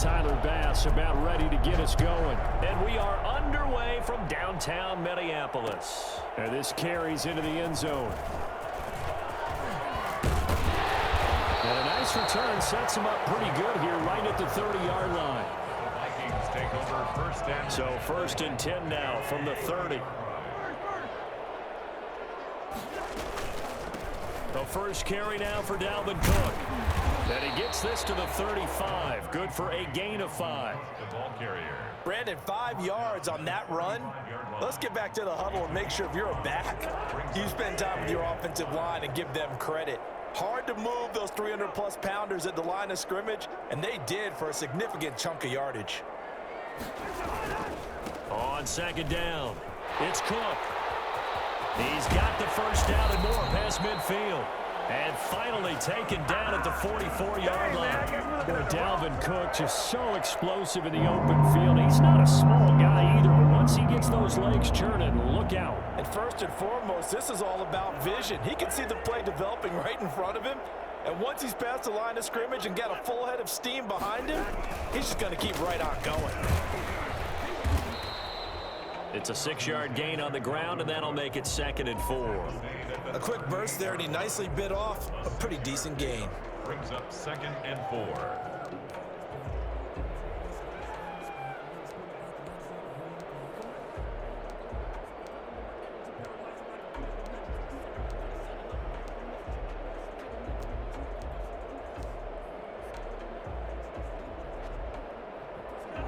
Tyler Bass about ready to get us going. And we are underway from downtown Minneapolis. And this carries into the end zone. And a nice return sets him up pretty good here right at the 30-yard line. The Vikings take over first and 10. So 1st and 10 now from the 30. The first carry now for Dalvin Cook. And he gets this to the 35. Good for a gain of 5. The ball carrier. Brandon, 5 yards on that run. Let's get back to the huddle and make sure if you're a back, you spend time with your offensive line and give them credit. Hard to move those 300-plus pounders at the line of scrimmage, and they did for a significant chunk of yardage. On 2nd down, it's Cook. He's got the first down and more past midfield. And finally taken down at the 44-yard line. Dalvin Cook just so explosive in the open field. He's not a small guy either, but once he gets those legs churning, look out. And first and foremost, this is all about vision. He can see the play developing right in front of him. And once he's past the line of scrimmage and got a full head of steam behind him, he's just going to keep right on going. It's a 6-yard gain on the ground, and that'll make it 2nd and 4. A quick burst there, and he nicely bit off a pretty decent gain. Brings up 2nd and 4.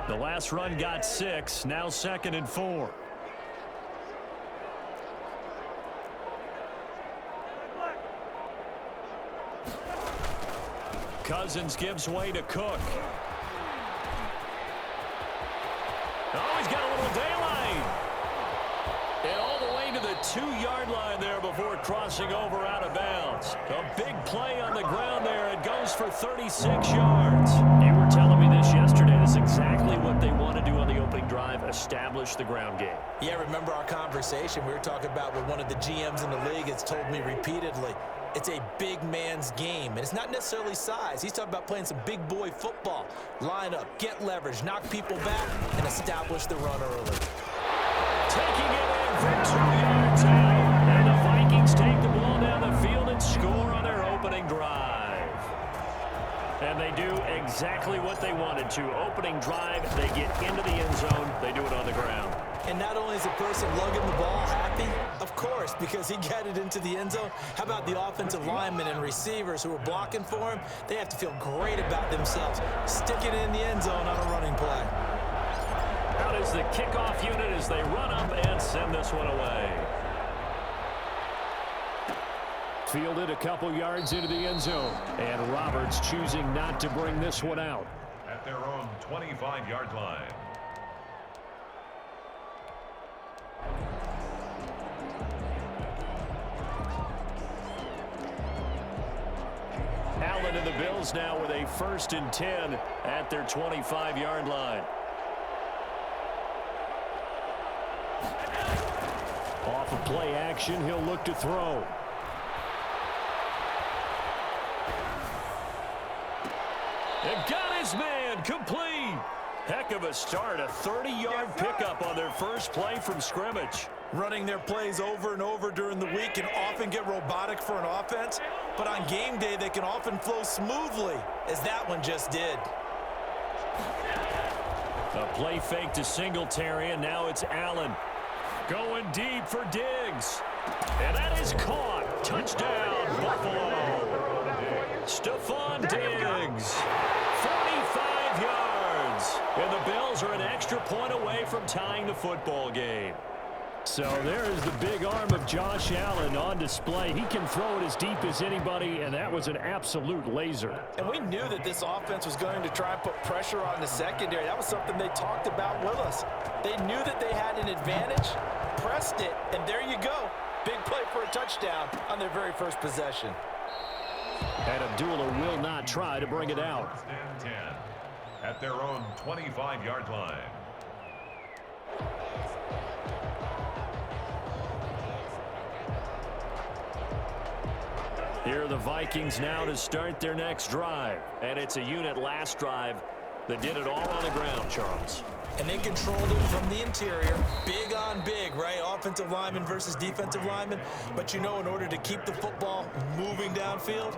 The last run got 6, now 2nd and 4. Cousins gives way to Cook. Oh, he's got a little daylight. And all the way to the 2-yard line there before crossing over out of bounds. A big play on the ground there. It goes for 36 yards. You were telling me this yesterday. This is exactly what they want to do on the opening drive, establish the ground game. Yeah, remember our conversation we were talking about with one of the GMs in the league has told me repeatedly. It's a big man's game, and it's not necessarily size. He's talking about playing some big boy football. Line up, get leverage, knock people back, and establish the run early. Taking it in for 2 yards out, and the Vikings take the ball down the field and score on their opening drive. And they do exactly what they wanted to. Opening drive, they get into the end zone. They do it on the ground. And not only is the person lugging the ball happy, of course, because he got it into the end zone. How about the offensive linemen and receivers who are blocking for him? They have to feel great about themselves. Stick it in the end zone on a running play. Out is the kickoff unit as they run up and send this one away. Fielded a couple yards into the end zone. And Roberts choosing not to bring this one out. At their own 25-yard line. Allen and the Bills now with a 1st and 10 at their 25-yard line. Off of play action, he'll look to throw. And got his man complete. Heck of a start, a 30-yard pickup on their first play from scrimmage. Running their plays over and over during the week can often get robotic for an offense, but on game day they can often flow smoothly, as that one just did. A play fake to Singletary, and now it's Allen. Going deep for Diggs. And that is caught. Touchdown, Buffalo. Stephon Diggs. 45 yards. And the Bills are an extra point away from tying the football game. So there is the big arm of Josh Allen on display. He can throw it as deep as anybody, and that was an absolute laser. And we knew that this offense was going to try and put pressure on the secondary. That was something they talked about with us. They knew that they had an advantage, pressed it, and there you go. Big play for a touchdown on their very first possession. And Abdullah will not try to bring it out. 1st and 10 at their own 25-yard line. Here are the Vikings now to start their next drive. And it's a unit last drive They did it all on the ground, Charles. And they controlled it from the interior. Big on big, right? Offensive lineman versus defensive lineman. But you know, in order to keep the football moving downfield,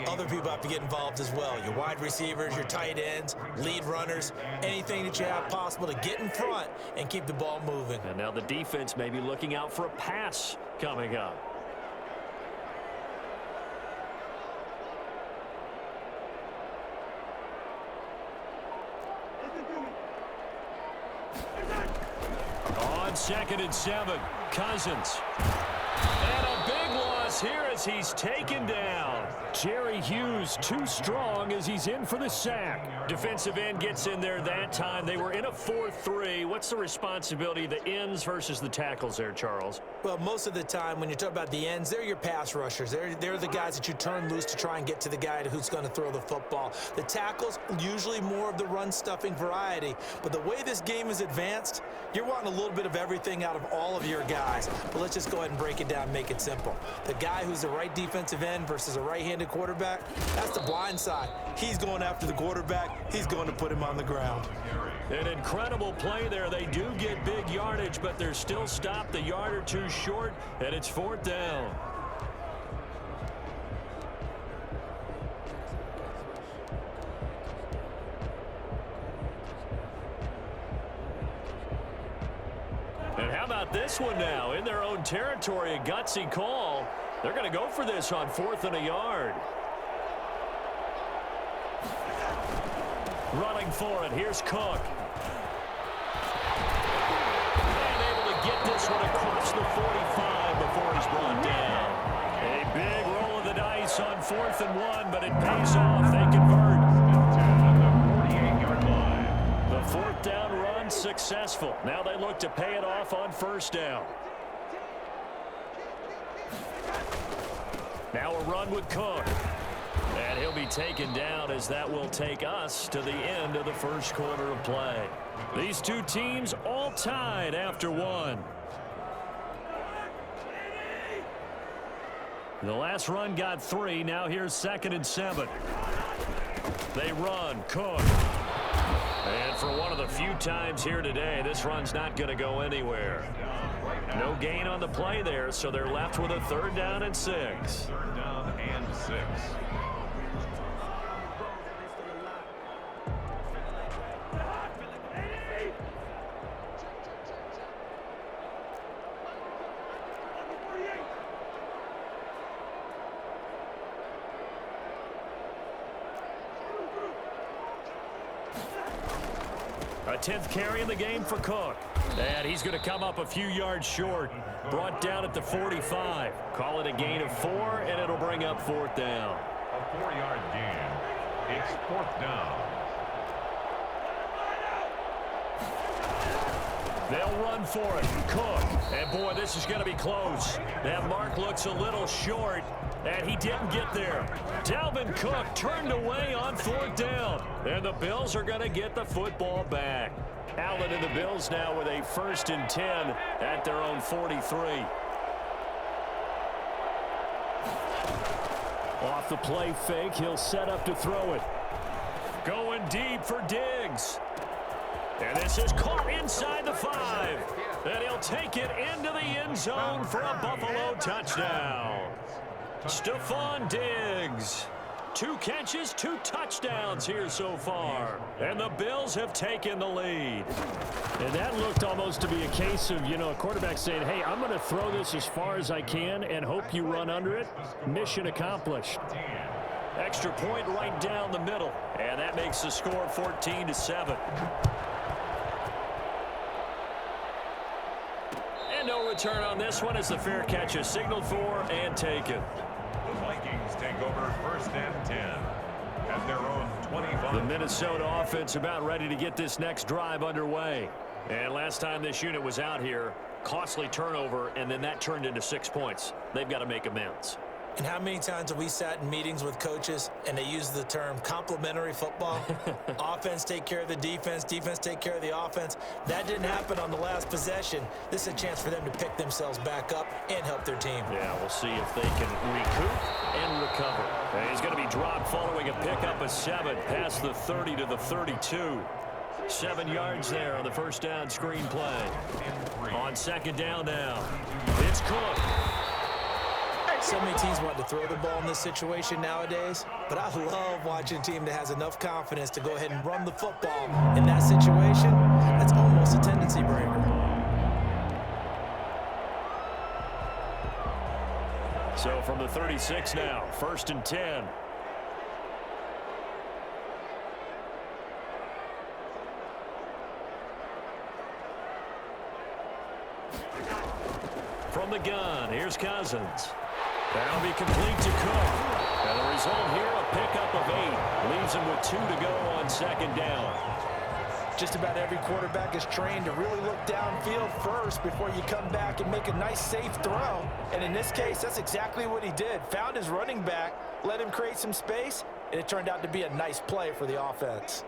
other people have to get involved as well. Your wide receivers, your tight ends, lead runners, anything that you have possible to get in front and keep the ball moving. And now the defense may be looking out for a pass coming up. On 2nd and 7, Cousins. And a big loss here as he's taken down. Jerry Hughes too strong as he's in for the sack. Defensive end gets in there that time. They were in a 4-3. What's the responsibility of the ends versus the tackles there, Charles? Well, most of the time when you talk about the ends, they're your pass rushers. They're the guys that you turn loose to try and get to the guy who's going to throw the football. The tackles, usually more of the run-stuffing variety. But the way this game is advanced, you're wanting a little bit of everything out of all of your guys. But let's just go ahead and break it down and make it simple. The guy who's the right defensive end versus a right-handed quarterback, that's the blind side. He's going after the quarterback. He's going to put him on the ground. An incredible play there. They do get big yardage, but they're still stopped a yard or two short, and it's 4th down. And how about this one now? In their own territory, a gutsy call. They're going to go for this on 4th and a yard. Running for it. Here's Cook. And able to get this one across the 45 before he's brought down. A big roll of the dice on 4th and 1, but it pays off. They convert. At the 48-yard line. The 4th down run successful. Now they look to pay it off on 1st down. Now a run with Cook. And he'll be taken down as that will take us to the end of the first quarter of play. These two teams all tied after one. The last run got 3. Now here's 2nd and 7. They run. Cook. And for one of the few times here today, this run's not going to go anywhere. No gain on the play there, so they're left with a 3rd down and 6. 3rd down and 6. A 10th carry in the game for Cook. And he's going to come up a few yards short. Brought down at the 45. Call it a gain of 4, and it'll bring up 4th down. A 4-yard gain. It's 4th down. They'll run for it. Cook. And, boy, this is going to be close. That mark looks a little short, and he didn't get there. Dalvin Cook turned away on 4th down. And the Bills are going to get the football back. Allen and the Bills now with a 1st and 10 at their own 43. Off the play fake, he'll set up to throw it. Going deep for Diggs. And this is caught inside the 5. And he'll take it into the end zone for a Buffalo touchdown. Stephon Diggs. 2 catches, 2 touchdowns here so far. And the Bills have taken the lead. And that looked almost to be a case of, a quarterback saying, hey, I'm going to throw this as far as I can and hope you run under it. Mission accomplished. Extra point right down the middle. And that makes the score 14-7. And no return on this one as the fair catch is signaled for and taken. The Vikings take over 1st and 10 at their own 25. The Minnesota offense about ready to get this next drive underway. And last time this unit was out here, costly turnover, and then that turned into 6 points. They've got to make amends. And how many times have we sat in meetings with coaches and they use the term complementary football? Offense take care of the defense, defense take care of the offense. That didn't happen on the last possession. This is a chance for them to pick themselves back up and help their team. Yeah, we'll see if they can recoup and recover. And he's going to be dropped following a pickup of 7 past the 30 to the 32. 7 yards there on the first down screen play. On second down now, it's Cook. So many teams want to throw the ball in this situation nowadays, but I love watching a team that has enough confidence to go ahead and run the football in that situation. That's almost a tendency breaker. So from the 36 now, 1st and 10. From the gun, here's Cousins. That'll be complete to Cook. And the result here, a pickup of 8. Leaves him with 2 to go on second down. Just about every quarterback is trained to really look downfield first before you come back and make a nice, safe throw. And in this case, that's exactly what he did. Found his running back, let him create some space, and it turned out to be a nice play for the offense.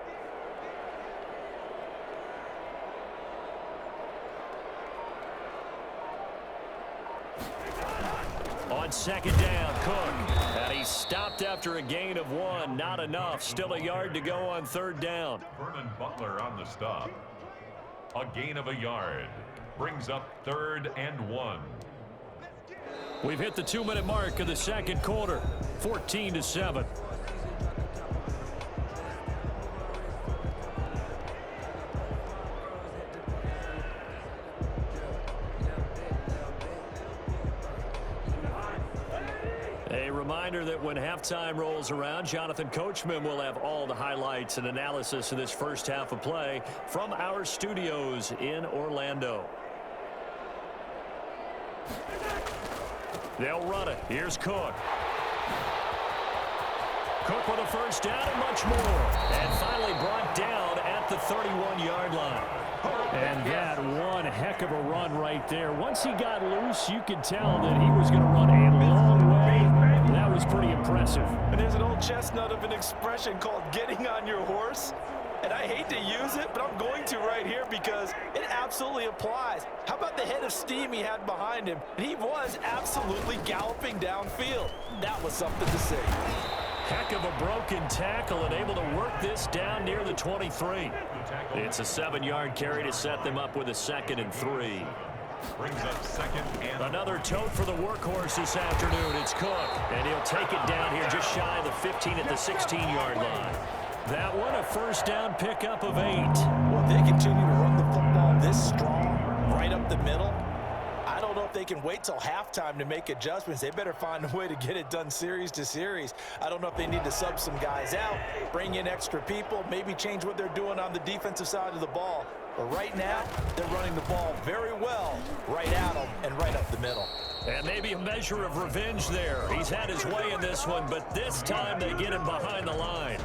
On second down, Cook. And he's stopped after a gain of 1. Not enough. Still a yard to go on third down. Vernon Butler on the stop. A gain of a yard. Brings up 3rd and 1. We've hit the 2-minute mark of the second quarter. 14-7. Reminder that when halftime rolls around, Jonathan Coachman will have all the highlights and analysis of this first half of play from our studios in Orlando. They'll run it. Here's Cook. Cook with a first down and much more. And finally brought down at the 31-yard line. And that one heck of a run right there. Once he got loose, you could tell that he was going to run a long way. That was pretty impressive. And there's an old chestnut of an expression called getting on your horse. And I hate to use it, but I'm going to right here because it absolutely applies. How about the head of steam he had behind him? And he was absolutely galloping downfield. That was something to see. Heck of a broken tackle and able to work this down near the 23. It's a 7-yard carry to set them up with a 2nd and 3. Brings up 2nd and another tote for the workhorse this afternoon. It's Cook, and he'll take it down here just shy of the 15 at the 16-yard line. That one a first down pickup of 8. Well, they continue to run the football this strong, right up the middle. I don't know if they can wait till halftime to make adjustments. They better find a way to get it done series to series. I don't know if they need to sub some guys out, bring in extra people, maybe change what they're doing on the defensive side of the ball. But right now, they're running the ball very well right at them and right up the middle. And maybe a measure of revenge there. He's had his way in this one, but this time they get him behind the line.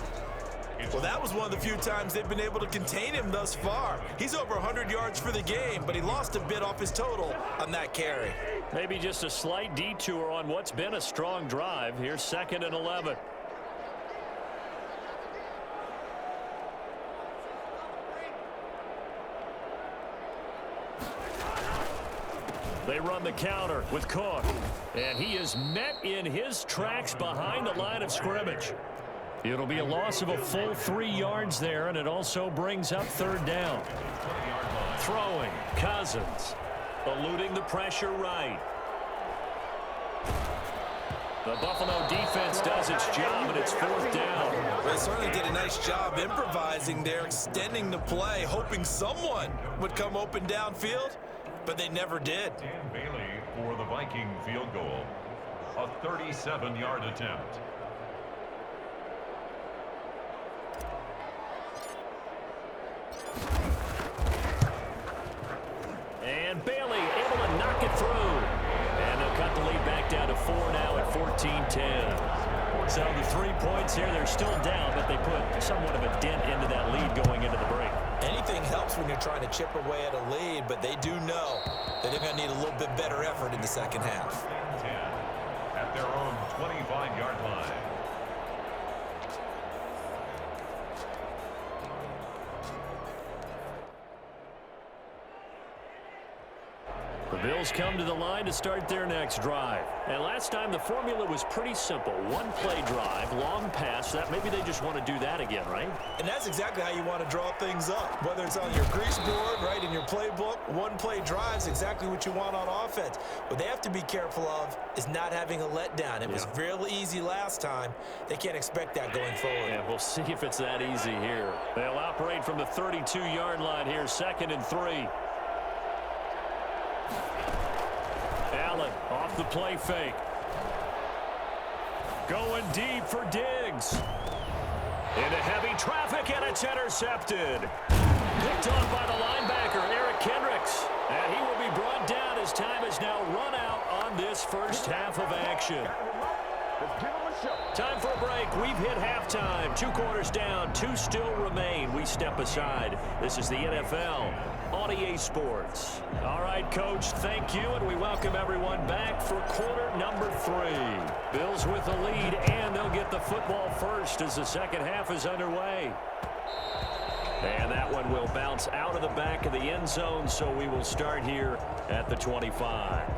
Well, that was one of the few times they've been able to contain him thus far. He's over 100 yards for the game, but he lost a bit off his total on that carry. Maybe just a slight detour on what's been a strong drive. Here's 2nd and 11. They run the counter with Cook, and he is met in his tracks behind the line of scrimmage. It'll be a loss of a full 3 yards there, and it also brings up third down. Throwing, Cousins, eluding the pressure right. The Buffalo defense does its job, and it's 4th down. They certainly did a nice job improvising there, extending the play, hoping someone would come open downfield, but they never did. Dan Bailey for the Viking field goal. A 37-yard attempt. And Bailey able to knock it through. And they'll cut the lead back down to 4 now at 14-10. So the 3 points here, they're still down, but they put somewhat of a dent into that lead going into the break. Anything helps when you're trying to chip away at a lead, but they do know that they're going to need a little bit better effort in the second half. At their own 25-yard line. The Bills come to the line to start their next drive. And last time the formula was pretty simple. One play drive, long pass. That maybe they just want to do that again, right? And that's exactly how you want to draw things up. Whether it's on your grease board, right, in your playbook, one play drive is exactly what you want on offense. What they have to be careful of is not having a letdown. It was real easy last time. They can't expect that going forward. Yeah, we'll see if it's that easy here. They'll operate from the 32-yard line here, 2nd and 3. Allen off the play fake. Going deep for Diggs. Into heavy traffic, and it's intercepted. Picked off by the linebacker, Eric Kendricks. And he will be brought down as time has now run out on this first half of action. Time for a break. We've hit halftime. 2 quarters down, 2 still remain. We step aside. This is the NFL on EA Sports. All right, Coach, thank you, and we welcome everyone back for quarter number 3. Bills with the lead, and they'll get the football first as the second half is underway. And that one will bounce out of the back of the end zone, so we will start here at the 25.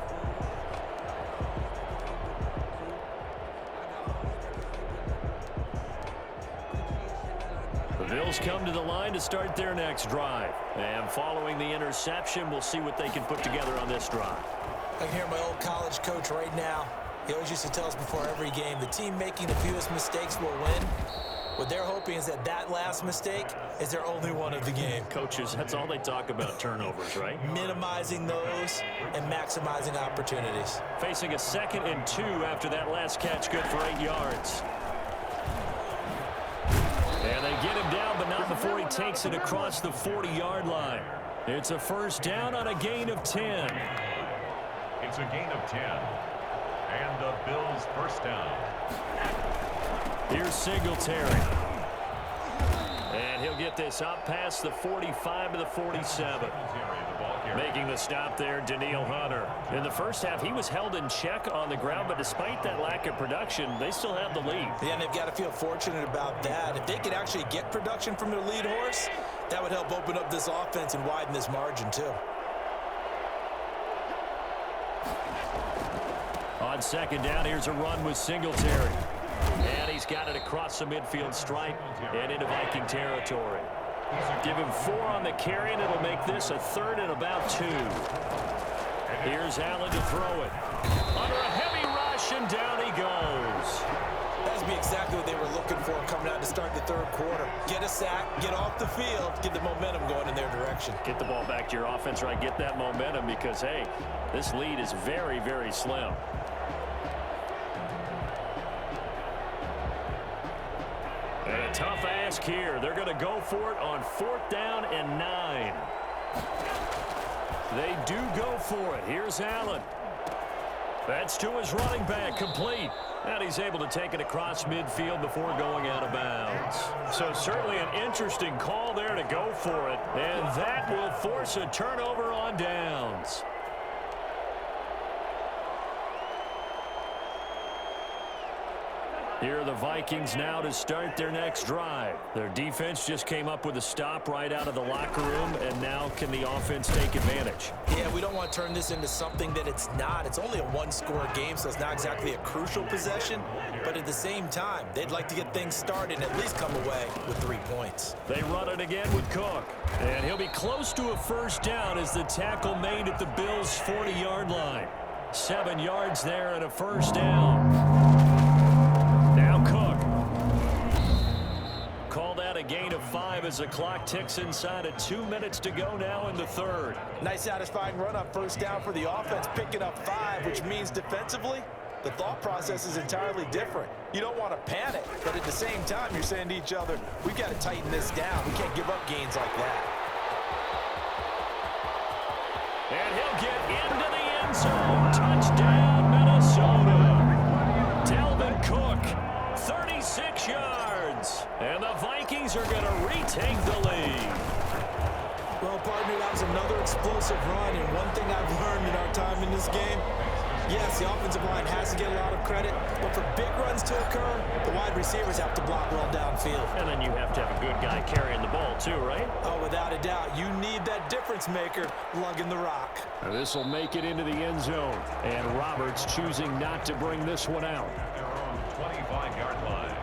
The Bills come to the line to start their next drive. And following the interception, we'll see what they can put together on this drive. I can hear my old college coach right now. He always used to tell us before every game, the team making the fewest mistakes will win. What they're hoping is that that last mistake is their only one of the game. Coaches, that's all they talk about, turnovers, right? Minimizing those and maximizing opportunities. Facing a 2nd and 2 after that last catch, good for 8 yards. And they get him down, but not before he takes it across the 40-yard line. It's a first down on a gain of 10. It's a gain of 10. And the Bills first down. Here's Singletary. And he'll get this up past the 45 to the 47. Making the stop there, Danielle Hunter. In the first half, he was held in check on the ground, but despite that lack of production, they still have the lead. Yeah, and they've got to feel fortunate about that. If they could actually get production from their lead horse, that would help open up this offense and widen this margin, too. On 2nd down, here's a run with Singletary. And he's got it across the midfield stripe and into Viking territory. Give him 4 on the carry, and it'll make this a 3rd and about 2. Here's Allen to throw it. Under a heavy rush, and down he goes. That's be exactly what they were looking for coming out to start the 3rd quarter. Get a sack, get off the field, get the momentum going in their direction. Get the ball back to your offense, right? Get that momentum because, hey, this lead is very, very slim. And a tough ask here. They're going to go for it on 4th down and 9. They do go for it. Here's Allen. That's to his running back, complete. And he's able to take it across midfield before going out of bounds. So certainly an interesting call there to go for it. And that will force a turnover on downs. Here are the Vikings now to start their next drive. Their defense just came up with a stop right out of the locker room, and now can the offense take advantage? Yeah, we don't want to turn this into something that it's not. It's only a 1-score game, so it's not exactly a crucial possession. But at the same time, they'd like to get things started and at least come away with 3 points. They run it again with Cook. And he'll be close to a first down as the tackle made at the Bills' 40-yard line. 7 yards there and a first down. Now Cook. Called out a gain of 5 as the clock ticks inside of 2 minutes to go now in the 3rd. Nice satisfying run on first down for the offense, picking up 5, which means defensively, the thought process is entirely different. You don't want to panic, but at the same time, you're saying to each other, we've got to tighten this down. We can't give up gains like that. And he'll get into the end zone. Touchdown, Minnesota. Dalvin Cook, 36 yards. And the Vikings are going to retake the lead. Well, partner, that was another explosive run. And one thing I've learned in our time in this game, Yes, the offensive line has to get a lot of credit, but for big runs to occur, the wide receivers have to block well downfield. And then you have to have a good guy carrying the ball too, right? Oh, without a doubt. You need that difference maker lugging the rock. This will make it into the end zone. And Roberts choosing not to bring this one out. At their own 25-yard line.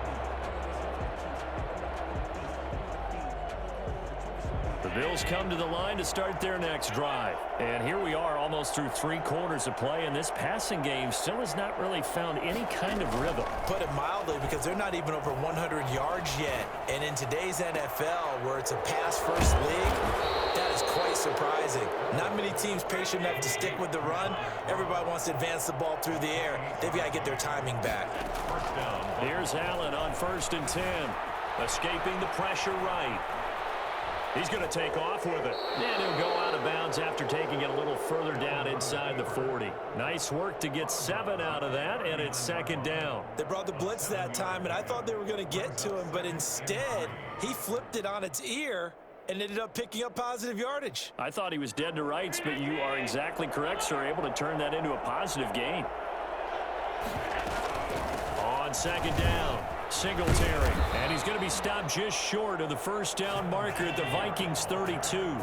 The Bills come to the line to start their next drive. And here we are almost through 3 quarters of play, and this passing game still has not really found any kind of rhythm. Put it mildly, because they're not even over 100 yards yet. And in today's NFL, where it's a pass-first league, that is quite surprising. Not many teams patient enough to stick with the run. Everybody wants to advance the ball through the air. They've got to get their timing back. First down. Here's Allen on 1st and 10. Escaping the pressure right. He's going to take off with it. And he'll go out of bounds after taking it a little further down inside the 40. Nice work to get 7 out of that, and it's 2nd down. They brought the blitz that time, and I thought they were going to get to him, but instead, he flipped it on its ear and ended up picking up positive yardage. I thought he was dead to rights, but you are exactly correct, sir. Able to turn that into a positive gain. On 2nd down. Singletary, and he's going to be stopped just short of the first down marker at the Vikings 32.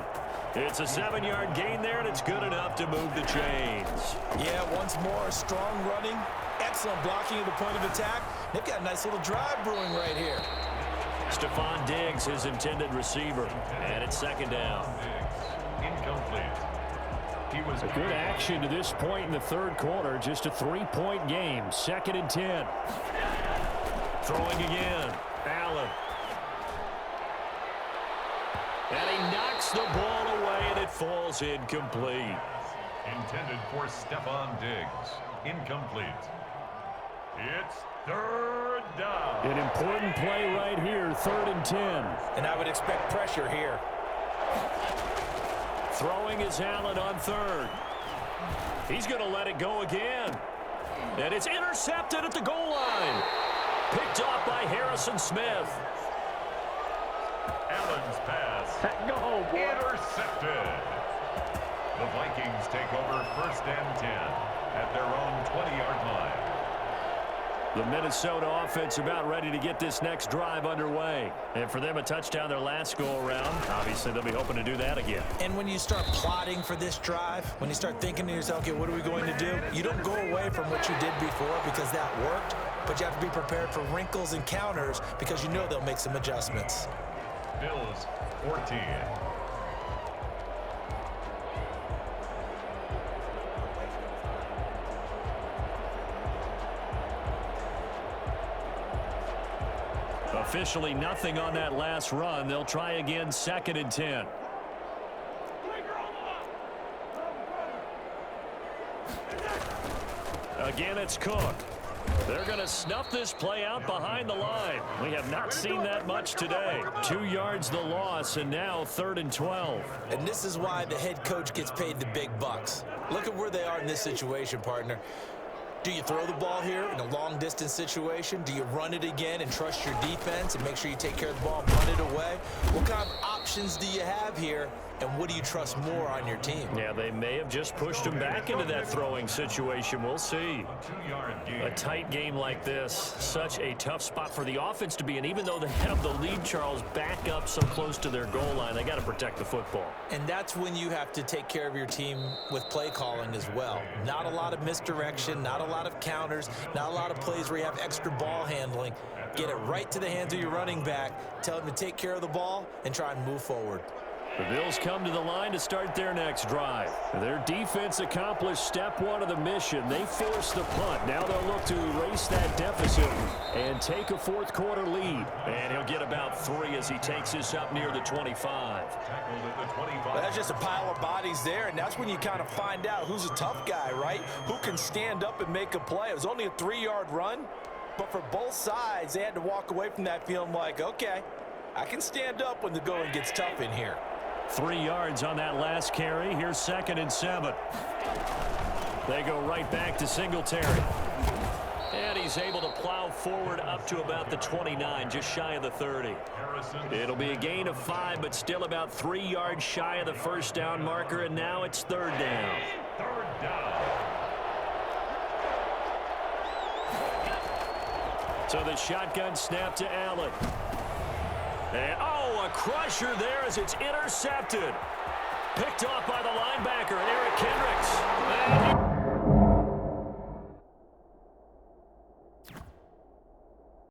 It's a 7-yard gain there, and it's good enough to move the chains. Yeah, once more, strong running, excellent blocking at the point of attack. They've got a nice little drive brewing right here. Stephon Diggs, his intended receiver, and it's 2nd down. Incomplete. He was A good action to this point in the 3rd quarter, just a 3-point game, 2nd and 10. Throwing again. Allen. And he knocks the ball away, and it falls incomplete. intended for Stephon Diggs. Incomplete. It's 3rd down. An important play right here, 3rd and 10. And I would expect pressure here. Throwing is Allen on 3rd. He's going to let it go again. And it's intercepted at the goal line. Picked off by Harrison Smith. Allen's pass. Go, boy. Intercepted. The Vikings take over 1st and 10 at their own 20-yard line. The Minnesota offense about ready to get this next drive underway. And for them, a touchdown their last go-around. Obviously, they'll be hoping to do that again. And when you start plotting for this drive, when you start thinking to yourself, okay, what are we going to do? You don't go away from what you did before because that worked, but you have to be prepared for wrinkles and counters because you know they'll make some adjustments. Bills 14. Officially nothing on that last run. They'll try again, 2nd and 10. Again, it's Cook. They're going to snuff this play out behind the line. We have not seen that much today. 2 yards the loss, and now 3rd and 12. And this is why the head coach gets paid the big bucks. Look at where they are in this situation, partner. Do you throw the ball here in a long-distance situation? Do you run it again and trust your defense and make sure you take care of the ball and run it away? What kind of options do you have here, and what do you trust more on your team? Yeah, they may have just pushed him back into that throwing situation. We'll see. A tight game like this, such a tough spot for the offense to be in. Even though they have the lead, Charles, back up so close to their goal line, they got to protect the football. And that's when you have to take care of your team with play calling as well. Not a lot of misdirection, not a lot of counters, not a lot of plays where you have extra ball handling. Get it right to the hands of your running back, tell him to take care of the ball, and try and move forward. The Bills come to the line to start their next drive. Their defense accomplished step 1 of the mission. They forced the punt. Now they'll look to erase that deficit and take a 4th quarter lead. And he'll get about 3 as he takes this up near the 25. Tackled at the 25. Well, that's just a pile of bodies there, and that's when you kind of find out who's a tough guy, right? Who can stand up and make a play. It was only a 3-yard run, but for both sides, they had to walk away from that feeling like, okay, I can stand up when the going gets tough in here. 3 yards on that last carry. Here's 2nd and 7. They go right back to Singletary. And he's able to plow forward up to about the 29, just shy of the 30. It'll be a gain of 5, but still about 3 yards shy of the first down marker, and now it's 3rd down. 3rd down. So the shotgun snap to Allen. And, oh, a crusher there as it's intercepted. Picked off by the linebacker, Eric Kendricks. And